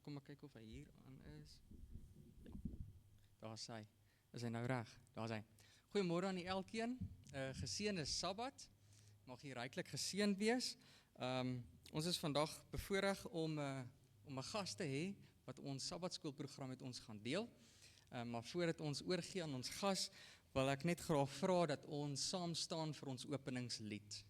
Kom maar kyk of hy hier aan is. Daar is hy. Is hy nou reg? Daar is hy. Goeiemôre aan elkeen. Geseënde Sabbat. Mag jy ryklik geseënd wees. Ons is vandag bevoorreg om 'n gas te hê wat ons Sabbatskoolprogram met ons gaan deel. Maar voordat ons oorgie aan ons gas, wil ek net graag vra dat ons saam staan vir ons openingslied.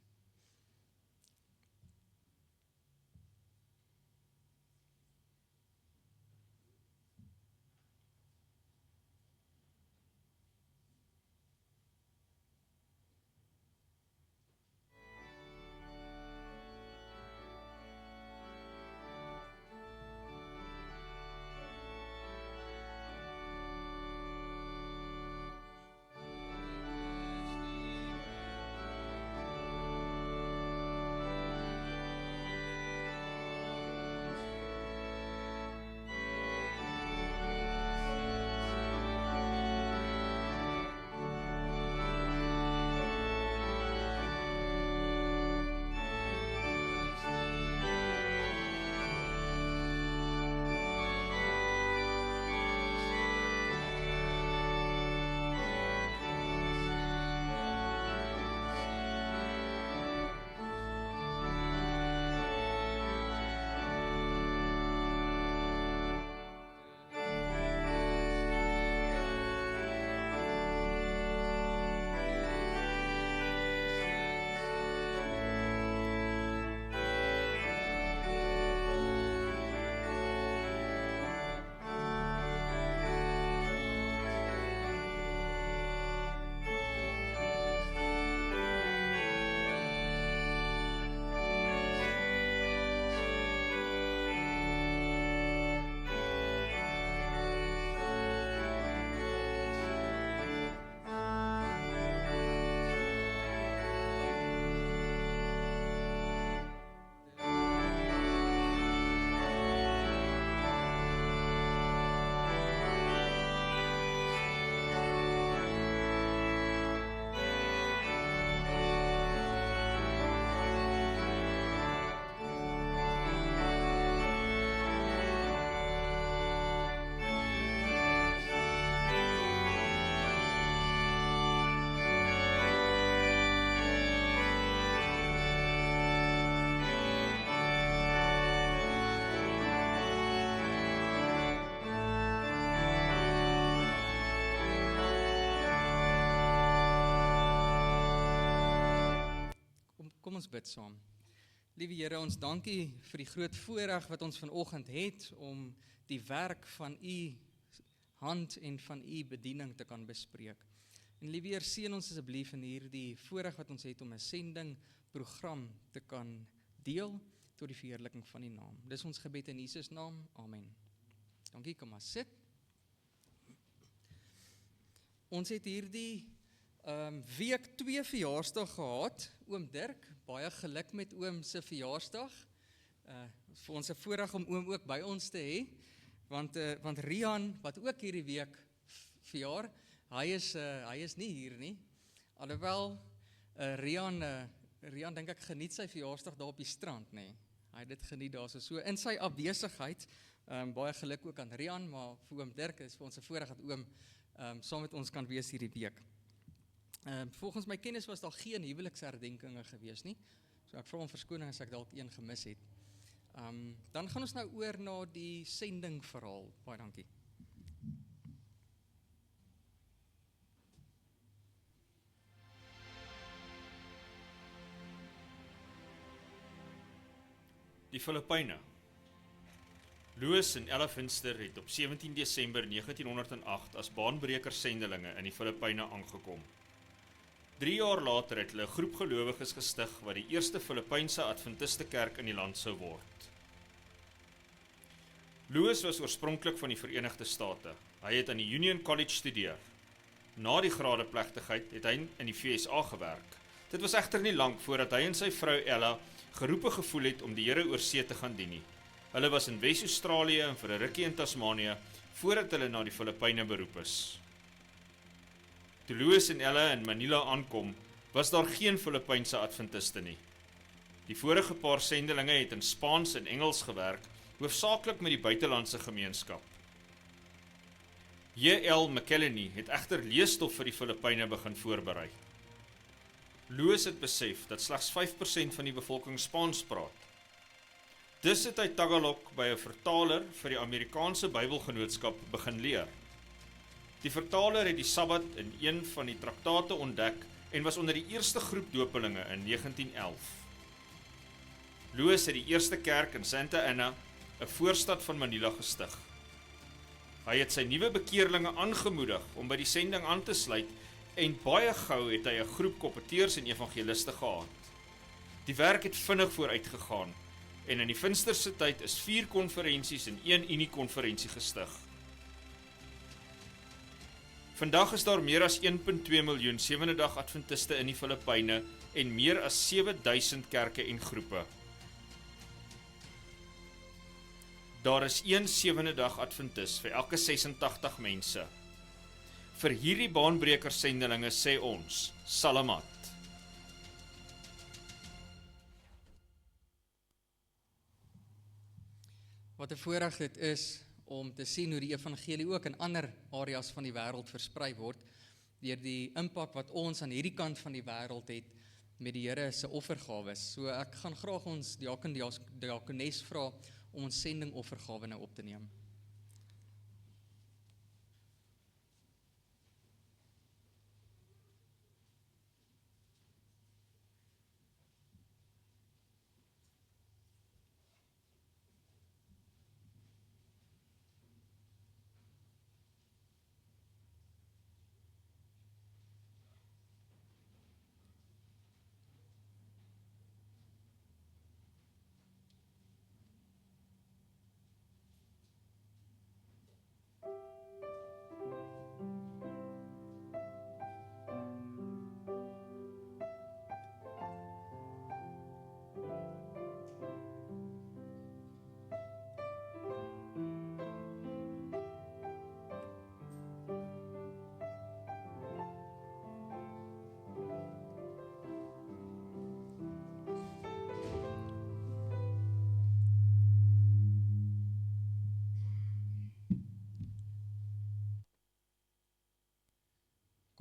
Kom ons bid saam. Liewe Here, ons dankie vir die groot voorreg wat ons vanoggend het om die werk van u hand en van u bediening te kan bespreek. En liewe Heer, seën ons asseblief in hierdie voorreg wat ons het om 'n sendingprogram te kan deel tot die verheerliking van die naam. Dis ons gebed in Jesus naam. Amen. Dankie, kom maar sit. Ons het hierdie week 2 verjaarsdag gehad. Oom Dirk, baie geluk met oom se verjaarsdag. Vir ons 'n voorreg om oom ook by ons te hê, want Rian, wat ook hierdie week verjaar, hy is nie hier nie. Alhoewel Rian dink ek geniet sy verjaarsdag daar op die strand, nê. Hy het dit geniet daar so in sy afwesigheid. Baie geluk ook aan Rian, maar vir oom Dirk is vir ons 'n voorreg dat oom saam met ons kan wees hierdie week. Volgens my kennis was daar geen huweliksherdenkinge gewees nie. So ek vra om verskoning as ek dalk een gemis het. Dan gaan ons nou oor na die sendingverhaal. Baie dankie. Die Filippyne. Louis en Ella Finster het op 17 Desember 1908 as baanbrekers sendelinge in die Filippyne aangekom. 3 jaar later het hulle 'n groep gelowiges gestig wat die eerste Filippynse Adventiste kerk in die land sou word. Louis was oorspronklik van die Verenigde State. Hy het aan die Union College studeer. Na die gradeplegtigheid het hy in die VSA gewerk. Dit was egter nie lank voordat hy en sy vrou Ella geroepe gevoel het om die Here oor see te gaan dien nie. Hulle was in Wes-Australië en vir 'n rukkie in Tasmanië voordat hulle na die Filippyne beroep is. Toe Louis en Ella in Manila aankom, was daar geen Filippynse Adventiste nie. Die vorige paar sendelinge het in Spaans en Engels gewerk, hoofsaaklik met die buitelandse gemeenskap. J.L. McElhenney het egter leesstof vir die Filippyne begin voorberei. Lewis het besef dat slegs 5% van die bevolking Spaans praat. Dus het hy Tagalog by 'n vertaler vir die Amerikaanse Bybelgenootskap begin leer. Die vertaler het die Sabbat in een van die traktate ontdek en was onder die eerste groep dopelinge in 1911. Lewis het die eerste kerk in Santa Ana, 'n voorstad van Manila, gestig. Hy het sy nuwe bekeerlinge aangemoedig om by die sending aan te sluit en baie gou het hy 'n groep koppeteers en evangeliste gehad. Die werk het vinnig vooruit gegaan en in die Finsterse tyd is 4 konferensies en 1 Unie-konferensie gestig. Vandag is daar meer as 1.2 miljoen Sewende-dag Adventiste in die Filippyne en meer as 7000 kerke en groepe. Daar is 1 Sewende-dag Adventis vir elke 86 mense. Vir hierdie baanbreker sendelinge sê ons, Salamat. Wat 'n voorreg dit is om te sien hoe die evangelie ook in ander areas van die wêreld versprei word, deur die impak wat ons aan hierdie kant van die wêreld het met die Here se offergawes. So ek gaan graag ons diakones vra om ons sendingoffergawe nou op te neem.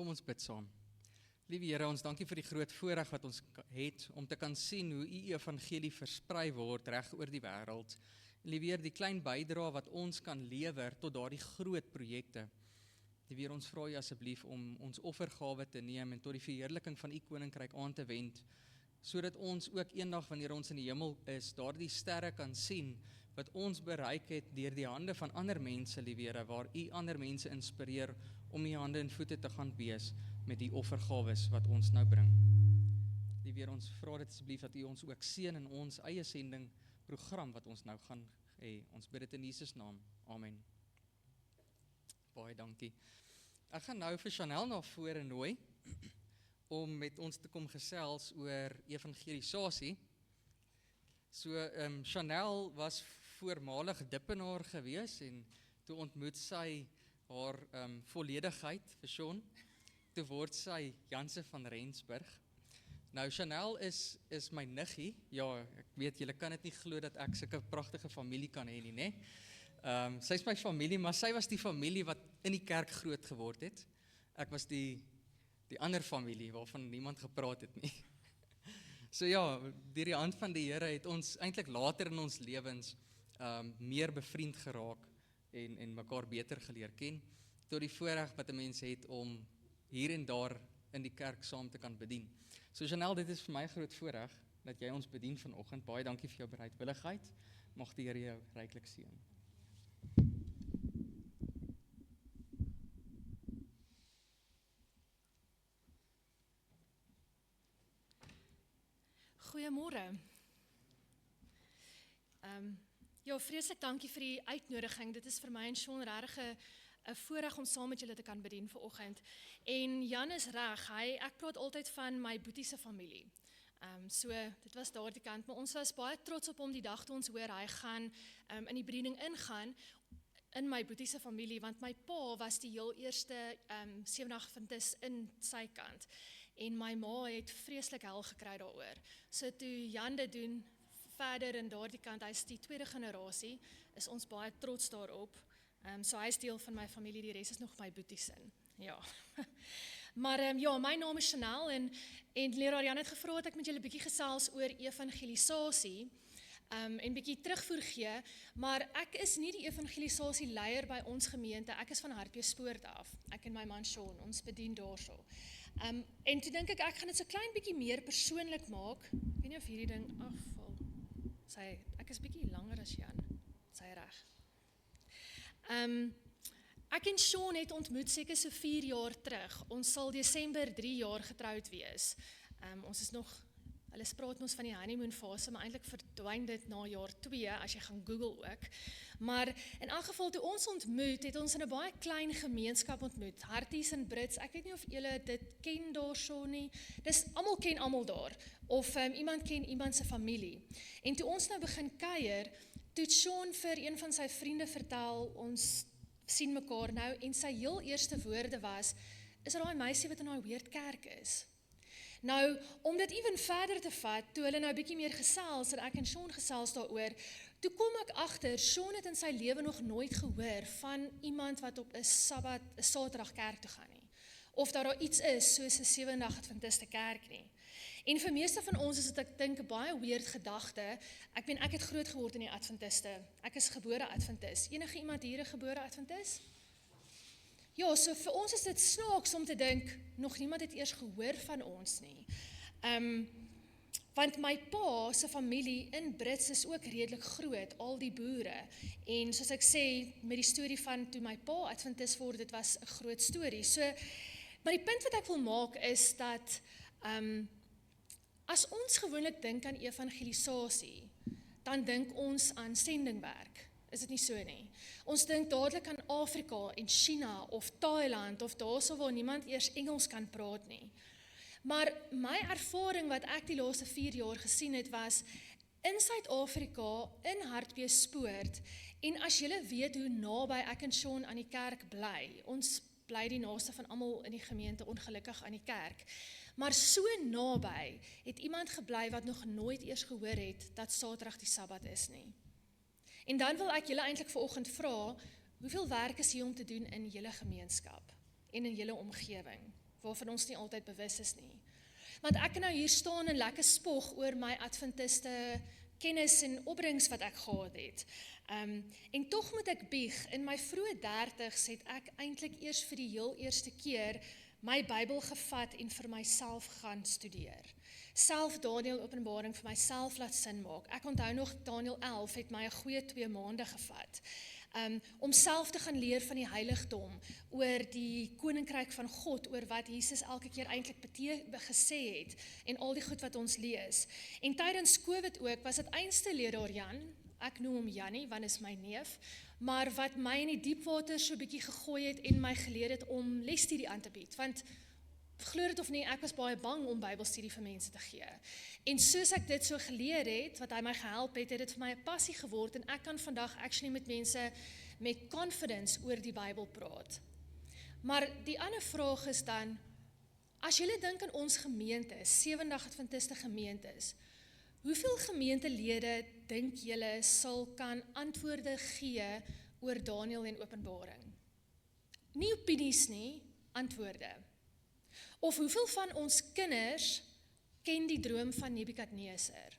Kom ons bid saam. Liewe Here, ons dankie vir die groot voorreg wat ons het om te kan sien hoe U evangelie versprei word reg oor die wêreld. Liewe Here, die klein bydrae wat ons kan lewer tot daardie groot projekte. Liewe Here, ons vra U asseblief om ons offergawe te neem en tot die verheerliking van U koninkryk aan te wend, sodat ons ook eendag wanneer ons in die hemel is, daardie sterre kan sien wat ons bereik het deur die hande van ander mense, liewe Here, waar U ander mense inspireer om U hande en voete te gaan wees met die offergawes wat ons nou bring. Liewe Here, ons vra dit asseblief dat U ons ook seën in ons eie sendingprogram wat ons nou gaan hê. Ons bid dit in Jesus naam. Amen. Baie dankie. Ek gaan nou vir Chanel na vore nooi om met ons te kom gesels oor evangelisasie. So, Chanel was voormalig dippenaar gewees en toe ontmoet sy haar volledigheid vir Sean, toe word sy Janse van Rensburg. Nou, Chanel is my niggie, ja, ek weet, julle kan dit nie glo dat ek sulke pragtige familie kan hê nie, né? Sy is my familie, maar sy was die familie wat in die kerk groot geword het. Ek was die ander familie waarvan niemand gepraat het nie. So ja, deur die hand van die Here het ons eintlik later in ons lewens meer bevriend geraak en mekaar beter geleer ken, tot die voorreg wat 'n mens het om hier en daar in die kerk saam te kan bedien. So Chanel, dit is vir my 'n groot voorreg dat jy ons bedien vanoggend. Baie dankie vir jou bereidwilligheid. Mag die Here jou ryklik seën. Goeiemôre. Ja, vreeslik dankie vir die uitnodiging. Dit is vir my en Sean regtig 'n voorreg om saam met julle te kan bedien vanoggend. En Jan is reg, ek praat altyd van my boetie se familie. So dit was daardie kant, maar ons was baie trots op hom die dag toe ons hoor hy gaan in die bediening ingaan in my boetie se familie, want my pa was die heel eerste Sewende-dag Adventis in sy kant. En my ma het vreeslik hel gekry daaroor. So toe Jan dit doen, verder in daardie kant, hy is die tweede generasie, is ons baie trots daarop. So hy is deel van my familie, die res is nog my boetiesin. Ja. Maar ja, my naam is Chanel en leraar Jan het gevra dat ek met julle bietjie gesels oor evangelisasie. En bietjie terugvoer gee, maar ek is nie die evangelisasie leier by ons gemeente, ek is van Hartbeespoort af, ek en my man Sean, ons bedien daarso. En toe dink ek gaan dit so klein bietjie meer persoonlik maak, ek weet nie of hierdie ding afval, ek is bietjie langer as Jan, sy reg. Ek en Sean het ontmoet seker so 4 jaar terug, ons sal Desember 3 jaar getroud wees, ons is nog, hulle praat ons van die honeymoon fase, maar eintlik verdwyn dit na jaar 2, as jy gaan Google ook. Maar in elk geval, toe ons ontmoet, het ons in 'n baie klein gemeenskap ontmoet, Harties en Brits, ek weet nie of julle dit ken daarso nie, dis almal ken almal daar, of iemand ken iemand se familie. En toe ons nou begin kuier, toe het Sean vir een van sy vriende vertel, ons sien mekaar nou, en sy heel eerste woorde was, is daai meisie wat in daai weird kerk is. Nou, om dit ewen verder te vat, toe hulle nou bietjie meer gesels, en ek en Sean gesels daaroor, toe kom ek agter, Sean het in sy lewe nog nooit gehoor van iemand wat op 'n Saterdag kerk toe gaan nie. Of dat daar iets is soos 'n Sewendag Adventiste kerk nie. En vir meeste van ons is dit, ek dink, 'n baie weird gedagte. Ek het groot geword in die Adventiste. Ek is gebore Adventis. Enige iemand hier 'n gebore Adventis? Ja, so vir ons is dit snaaks om te dink, nog niemand het eers gehoor van ons nie. Want my pa se familie in Brits is ook redelik groot, al die boere. En soos ek sê, met die storie van toe my pa Adventis word, dit was 'n groot storie. So, maar die punt wat ek wil maak is dat, as ons gewoonlik dink aan evangelisasie, dan dink ons aan sendingwerk. Is dit nie so nie? Ons dink dadelik aan Afrika en China of Thailand of daarso waar niemand eers Engels kan praat nie. Maar my ervaring wat ek die laaste 4 jaar gesien het was, in Suid-Afrika, in Hartbeespoort, en as julle weet hoe naby ek en Sean aan die kerk bly, ons bly die naaste van almal in die gemeente ongelukkig aan die kerk, maar so naby het iemand gebly wat nog nooit eers gehoor het dat Saterdag die Sabbat is nie. En dan wil ek julle eintlik vanoggend vra, hoeveel werk is hier om te doen in julle gemeenskap en in julle omgewing, waarvan ons nie altyd bewus is nie. Want ek kan nou hier staan en lekker spog oor my Adventiste kennis en opbrengs wat ek gehad het. En tog moet ek bieg, in my vroeë 30's het ek eintlik eers vir die heel eerste keer my Bybel gevat en vir myself gaan studeer. Self Daniël Openbaring vir myself laat sin maak. Ek onthou nog Daniël 11 het my 'n goeie 2 maande gevat. Om self te gaan leer van die heiligdom, oor die koninkryk van God, oor wat Jesus elke keer eintlik gesê het, en al die goed wat ons lees. En tydens COVID ook, was dit einste leraar Jan, ek noem hom Jannie, want is my neef, maar wat my in die diepwater so bietjie gegooi het en my geleer het om lesstudie aan te bied, want glo dit of nie, ek was baie bang om Bybelstudie vir mense te gee. En soos ek dit so geleer het, wat hy my gehelp het, het dit vir my 'n passie geword, en ek kan vandag actually met mense met confidence oor die Bybel praat. Maar die ander vraag is dan, as julle dink aan ons gemeente, Sewendag Adventiste gemeentes, hoeveel gemeentelede dink julle sal kan antwoorde gee oor Daniël en Openbaring? Nie opinies nie, antwoorde. Of hoeveel van ons kinders ken die droom van Nebukadneser?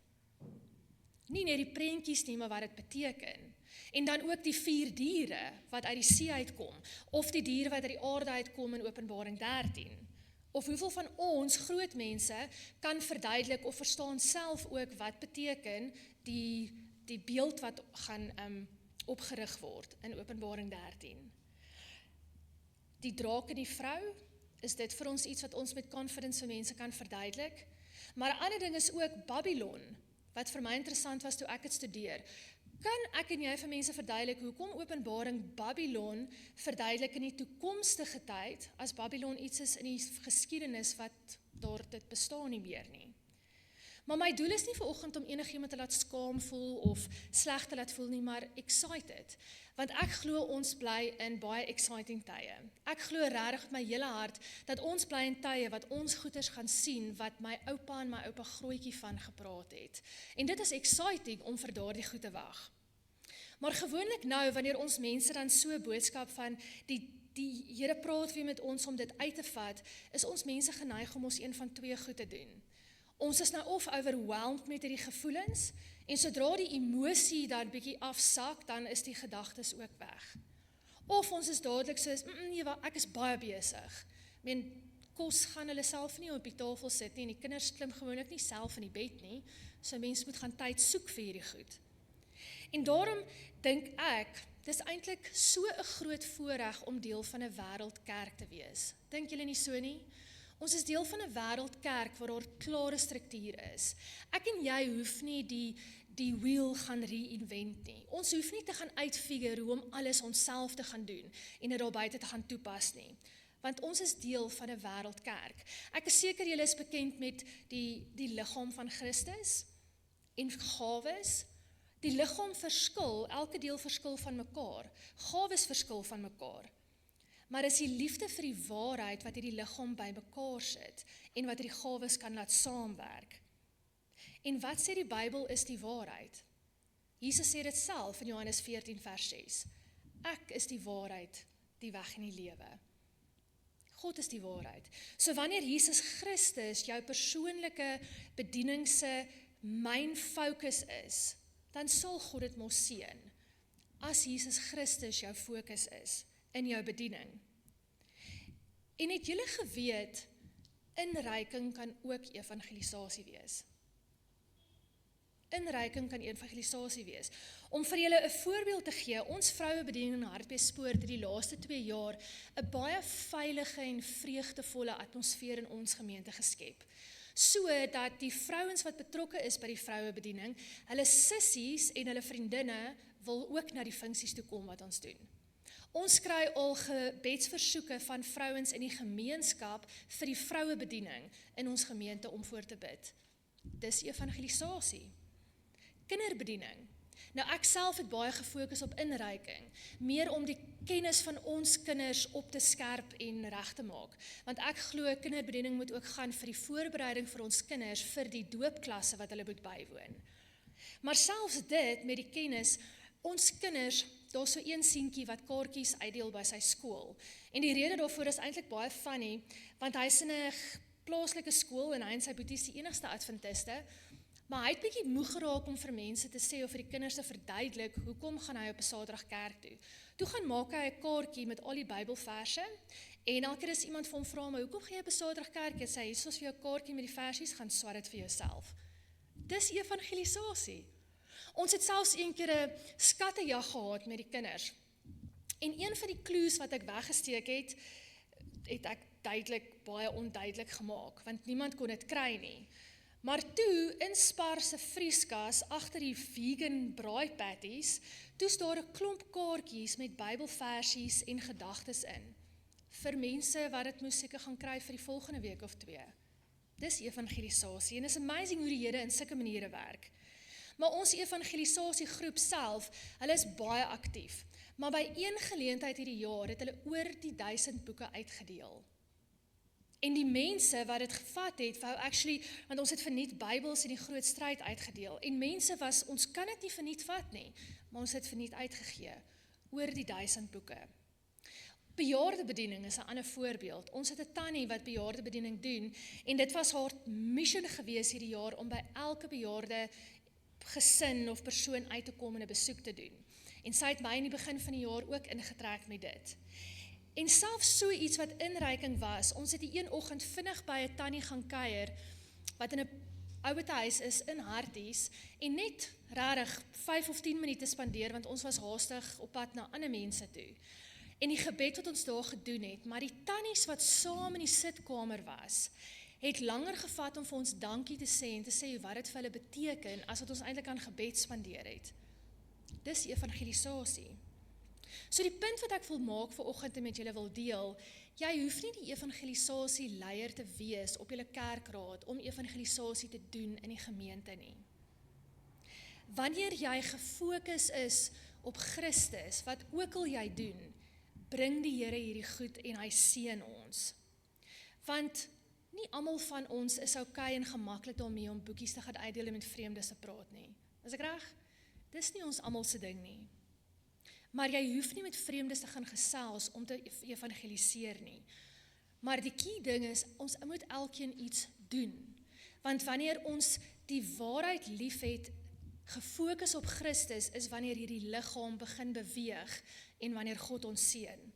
Nie net die prentjies nie, maar wat dit beteken. En dan ook die 4 diere wat uit die see uitkom, of die diere wat uit die aarde uitkom in Openbaring 13. Of hoeveel van ons groot mense kan verduidelik of verstaan self ook wat beteken die beeld wat gaan opgerig word in Openbaring 13. Die draak en die vrou, is dit vir ons iets wat ons met confidence vir mense kan verduidelik? Maar 'n ander ding is ook Babylon, wat vir my interessant was toe ek het studeer. Kan ek en jy vir mense verduidelik hoekom Openbaring Babylon verduidelik in die toekomstige tyd, as Babylon iets is in die geskiedenis wat daar dit bestaan nie meer nie? Maar my doel is nie vanoggend om enigiemand te laat skaam voel of sleg te laat voel nie, maar excited. Want ek glo ons bly in baie exciting tye. Ek glo regtig met my hele hart dat ons bly in tye wat ons goeders gaan sien wat my oupa en my oupa grootjie van gepraat het. En dit is exciting om vir daardie goed te wag. Maar gewoonlik nou, wanneer ons mense dan so 'n boodskap van die Here praat weer met ons om dit uit te vat, is ons mense geneig om ons een van twee goed te doen. Ons is nou of overwhelmed met hierdie gevoelens, en sodra die emosie dan bietjie afsak, dan is die gedagtes ook weg. Of ons is dadelik soos, nee, ek is baie besig. Kos gaan hulle self nie op die tafel sit nie, en die kinders klim gewoonlik nie self in die bed nie, so mens moet gaan tyd soek vir hierdie goed. En daarom dink ek, dis eintlik so 'n groot voorreg om deel van 'n wêreldkerk te wees. Dink julle nie so nie? Ons is deel van 'n wêreldkerk waar daar klare struktuur is. Ek en jy hoef nie die wheel gaan reinvent nie. Ons hoef nie te gaan uitfigure hoe om alles onsself te gaan doen en dit daar buite te gaan toepas nie. Want ons is deel van 'n wêreldkerk. Ek is seker julle is bekend met die liggaam van Christus en gawes. Die liggaam verskil, elke deel verskil van mekaar. Gawes verskil van mekaar. Maar is die liefde vir die waarheid wat hierdie liggaam by mekaar sit en wat hierdie gawes kan laat saamwerk. En wat sê die Bybel is die waarheid? Jesus sê dit self in Johannes 14 vers 6. Ek is die waarheid, die weg en die lewe. God is die waarheid. So wanneer Jesus Christus jou persoonlike bedieningse main fokus is, dan sal God dit mos seën, as Jesus Christus jou fokus is in jou bediening. En het julle geweet, inreiking kan ook evangelisasie wees. Inreiking kan evangelisasie wees. Om vir julle 'n voorbeeld te gee, ons vrouebediening in Hartbeespoort het die laaste 2 jaar 'n baie veilige en vreugdevolle atmosfeer in ons gemeente geskep. So dat die vrouens wat betrokke is by die vrouebediening, hulle sissies en hulle vriendinne wil ook na die funksies toe kom wat ons doen. Ons kry al gebedsversoeke van vrouens in die gemeenskap vir die vrouebediening in ons gemeente om voor te bid. Dis evangelisasie. Kinderbediening. Nou ek self het baie gefokus op inreiking, meer om die kennis van ons kinders op te skerp en reg te maak. Want ek glo kinderbediening moet ook gaan vir die voorbereiding vir ons kinders vir die doopklasse wat hulle moet bywoon. Maar selfs dit met die kennis, ons kinders, daar's so een seentjie wat kaartjies uitdeel by sy skool. En die rede daarvoor is eintlik baie funny, want hy's in 'n plaaslike skool en hy en sy boetie is die enigste adventiste. Maar hy het bietjie moeg geraak om vir mense te sê of vir die kinders te verduidelik hoekom gaan hy op 'n Saterdag kerk toe. Toe gaan maak hy 'n kaartjie met al die Bybelverse en elke keer as iemand vir hom vra, maar hoekom gaan jy op 'n Saterdag kerk? Hy sê, hier's vir jou kaartjie met die versies, gaan swat dit vir jouself. Dis evangelisasie. Ons het selfs een keer 'n skattejag gehad met die kinders. En een van die clues wat ek weggesteek het ek duidelik baie onduidelik gemaak, want niemand kon dit kry nie. Maar toe, in Spar se vrieskas, agter die vegan braai patties, toe's daar 'n klomp kaartjies met Bybelversies en gedagtes in, vir mense wat dit moes seker gaan kry vir die volgende week of 2. Dis evangelisasie, en is amazing hoe die Here in sulke maniere werk. Maar ons evangelisasiegroep self, hulle is baie aktief, maar by een geleentheid hierdie jaar het hulle oor die 1000 boeke uitgedeel. En die mense wat dit gevat het, want ons het verniet Bybels in die groot stryd uitgedeel, en mense was, ons kan dit nie verniet vat nie, maar ons het verniet uitgegee, oor die 1000 boeke. Bejaardebediening is 'n ander voorbeeld. Ons het 'n tannie wat bejaardebediening doen, en dit was haar mission gewees hierdie jaar, om by elke bejaarde gesin of persoon uit te kom en 'n besoek te doen. En sy het my in die begin van die jaar ook ingetrek met dit. En selfs so iets wat inreiking was, ons het die een oggend vinnig by 'n tannie gaan kuier, wat in 'n ouete huis is in Harties, en net regtig 5 of 10 minute spandeer, want ons was haastig op pad na ander mense toe. En die gebed wat ons daar gedoen het, maar die tannies wat saam in die sitkamer was, het langer gevat om vir ons dankie te sê en te sê wat dit vir hulle beteken, as wat ons eintlik aan gebed spandeer het. Dis evangelisasie. So die punt wat ek wil maak vanoggend en met julle wil deel, jy hoef nie die evangelisasie leier te wees op julle kerkraad om evangelisasie te doen in die gemeente nie. Wanneer jy gefokus is op Christus, wat ook al jy doen, bring die Here hierdie goed en hy seën ons. Want nie almal van ons is okay en gemaklik daarmee om boekies te gaan uitdeel en met vreemdes te praat nie. Is ek reg? Dis nie ons almal se ding nie. Maar jy hoef nie met vreemdes te gaan gesels om te evangeliseer nie. Maar die key ding is, ons moet elkeen iets doen. Want wanneer ons die waarheid liefhet, gefokus op Christus, is wanneer hierdie liggaam begin beweeg en wanneer God ons seën.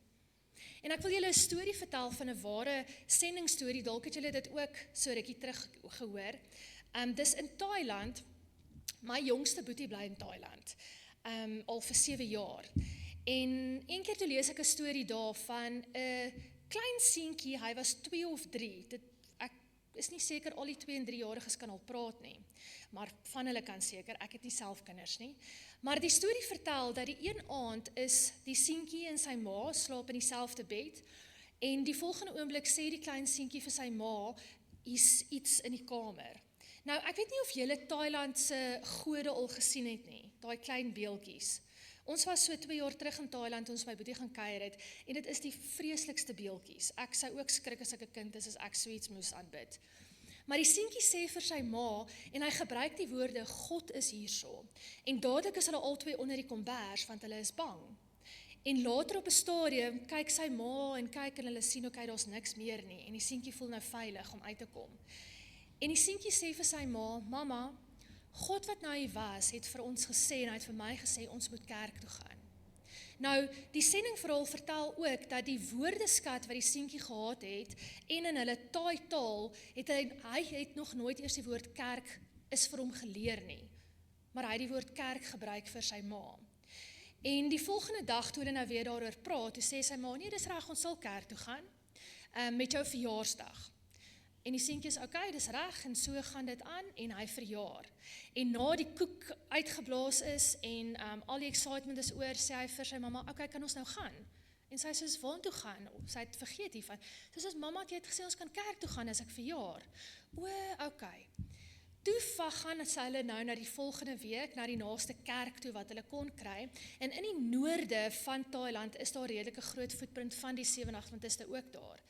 En ek wil julle 'n storie vertel van 'n ware sendingstorie, dalk het julle dit ook so rukkie terug gehoor. Dis in Thailand, my jongste boetie bly in Thailand, al vir 7 jaar. En een keer toe lees ek 'n storie daar van 'n klein seentjie, hy was 2 of 3, ek is nie seker al die 2 en 3-jariges kan al praat nie, maar van hulle kan seker, ek het nie self kinders nie. Maar die storie vertel dat die een aand is die seentjie en sy ma slaap in dieselfde bed, en die volgende oomblik sê die klein seentjie vir sy ma, hier's iets in die kamer. Nou, ek weet nie of julle Thailand se gode al gesien het nie, daai klein beeltjies. Ons was so 2 jaar terug in Thailand, ons my boetie gaan kuier het, en dit is die vreeslikste beeltjies. Ek sou ook skrik as ek 'n kind is, as ek so iets moes aanbid. Maar die seentjie sê vir sy ma, en hy gebruik die woorde, God is hierso. En dadelik is hulle albei onder die kombers, want hulle is bang. En later op 'n stadium, kyk sy ma en kyk en hulle sien, okay, daar's niks meer nie, en die seentjie voel nou veilig om uit te kom. En die seentjie sê vir sy ma, mamma, God wat nou hier was, het vir ons gesê, en hy het vir my gesê, ons moet kerk toe gaan. Nou, die sendingverhaal vertel ook, dat die woordeskat wat die seentjie gehad het, en in hulle Thai taal, hy het nog nooit eers die woord kerk is vir hom geleer nie, maar hy het die woord kerk gebruik vir sy ma. En die volgende dag, toe hulle nou weer daaroor praat, toe sê sy ma, nee, dis reg, ons sal kerk toe gaan, met jou verjaarsdag. En die seentjie is, okay, dis reg, en so gaan dit aan, en hy verjaar. En na die koek uitgeblaas is, en al die excitement is oor, sê hy vir sy mamma, okay, kan ons nou gaan? En sy sê, waartoe gaan? Sy het vergeet hiervan. Sy sê, mamma, jy het gesê, ons kan kerk toe gaan as ek verjaar. Okay. Toe gaan hulle nou na die volgende week, na die naaste kerk toe wat hulle kon kry, en in die noorde van Thailand is daar redelike groot footprint van die 7-Adventiste ook daar.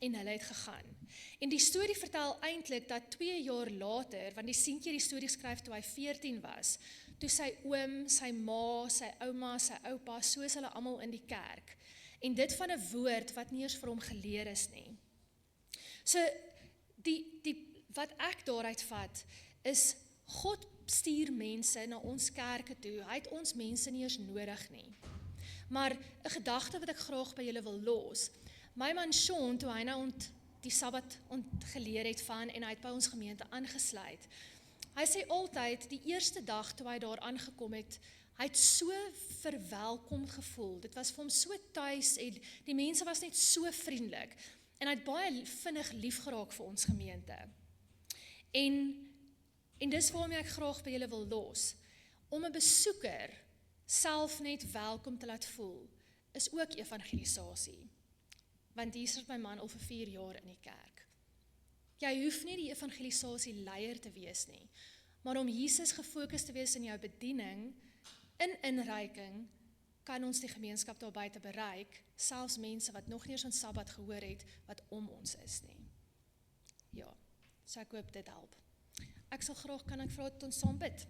En hulle het gegaan. En die storie vertel eintlik dat 2 jaar later, want die seentjie die storie skryf toe hy 14 was, toe sy oom, sy ma, sy ouma, sy oupa, soos hulle almal in die kerk. En dit van 'n woord wat nie eers vir hom geleer is nie. So, wat ek daaruit vat, is God stuur mense na ons kerke toe. Hy het ons mense nie eers nodig nie. Maar 'n gedagte wat ek graag by julle wil los. My man Sean, toe hy nou die Sabbat geleer het van, en hy het by ons gemeente aangesluit. Hy sê altyd, die eerste dag toe hy daar aangekom het, hy het so verwelkom gevoel. Dit was vir hom so tuis, en die mense was net so vriendelik. En hy het baie vinnig lief geraak vir ons gemeente. En dis waarmee ek graag by julle wil los. Om 'n besoeker self net welkom te laat voel, is ook evangelisasie. Want hier sit my man al vir 4 jaar in die kerk. Jy hoef nie die evangelisasie leier te wees nie, maar om Jesus gefokus te wees in jou bediening, in inreiking, kan ons die gemeenskap daar buite bereik, selfs mense wat nog nie eens van Sabbat gehoor het, wat om ons is nie. Ja, so ek hoop dit help. Ek sal graag, kan ek vra dat ons saam bid.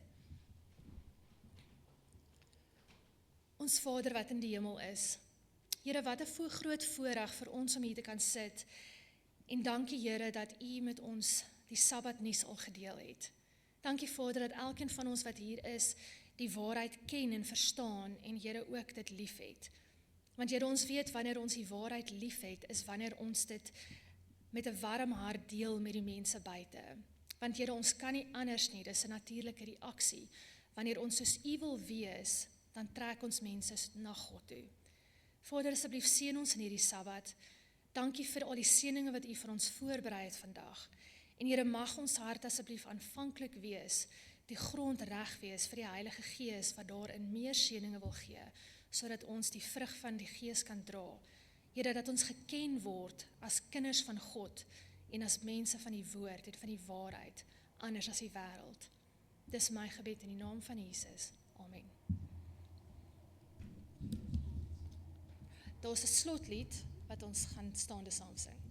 Ons Vader wat in die hemel is, Here, wat 'n groot voorreg vir ons om hier te kan sit, en dankie Here dat U met ons die Sabbat nuus al gedeel het. Dankie Vader dat elkeen van ons wat hier is, die waarheid ken en verstaan, en Here ook dit lief het. Want Here, ons weet wanneer ons die waarheid lief het, is wanneer ons dit met 'n warm hart deel met die mense buite. Want Here, ons kan nie anders nie, dis 'n natuurlike reaksie. Wanneer ons soos U wil wees, dan trek ons mense na God toe. Vader, asseblief seën ons in hierdie Sabbat. Dankie vir al die seëninge wat U vir ons voorberei het vandag. En Here, mag ons hart asseblief aanvanklik wees, die grond reg wees vir die Heilige Gees wat daarin meer seëninge wil gee, sodat ons die vrug van die Gees kan dra. Here, dat ons geken word as kinders van God en as mense van die woord en van die waarheid, anders as die wêreld. Dis my gebed in die naam van Jesus. Amen. Daar's 'n slotlied wat ons gaan staande saam sing.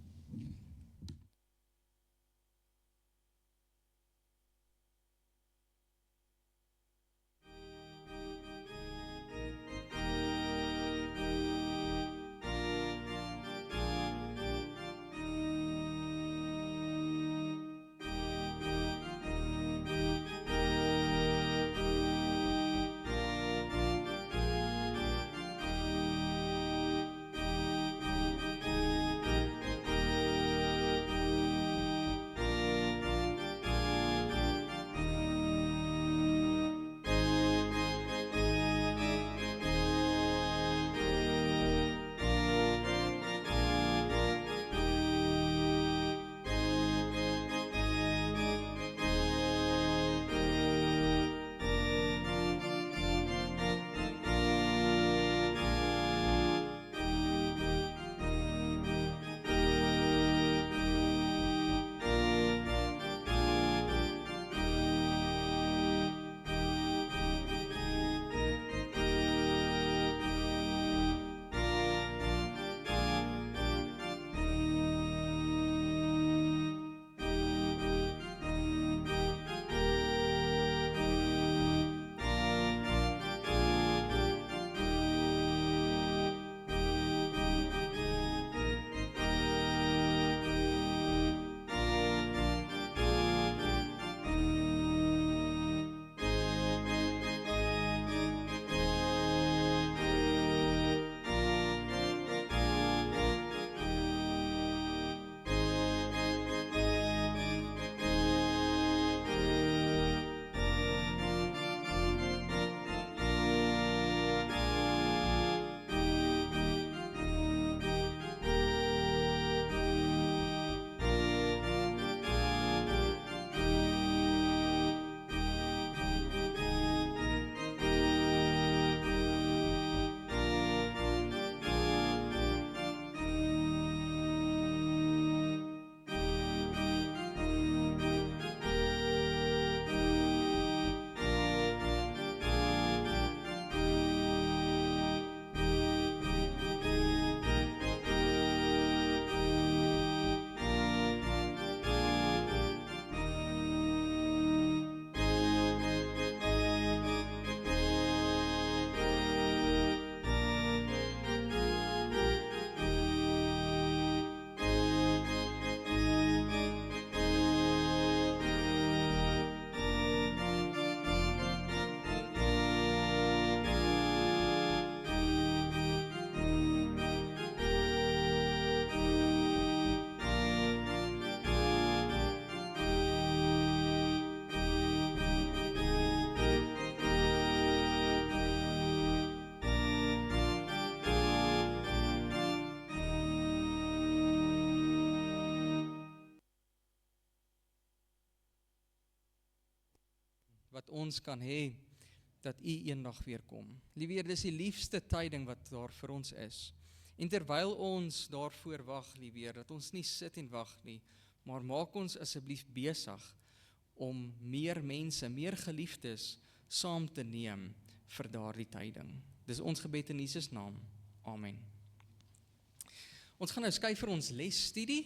wat ons kan hê, dat U eendag weer kom. Liewe Here, dis die liefste tyding wat daar vir ons is. En terwyl ons daarvoor wag, liewe Here, dat ons nie sit en wag nie, maar maak ons asseblief besig om meer mense, meer geliefdes saam te neem vir daardie tyding. Dis ons gebed in Jesus naam. Amen. Ons gaan nou skuif vir ons lesstudie.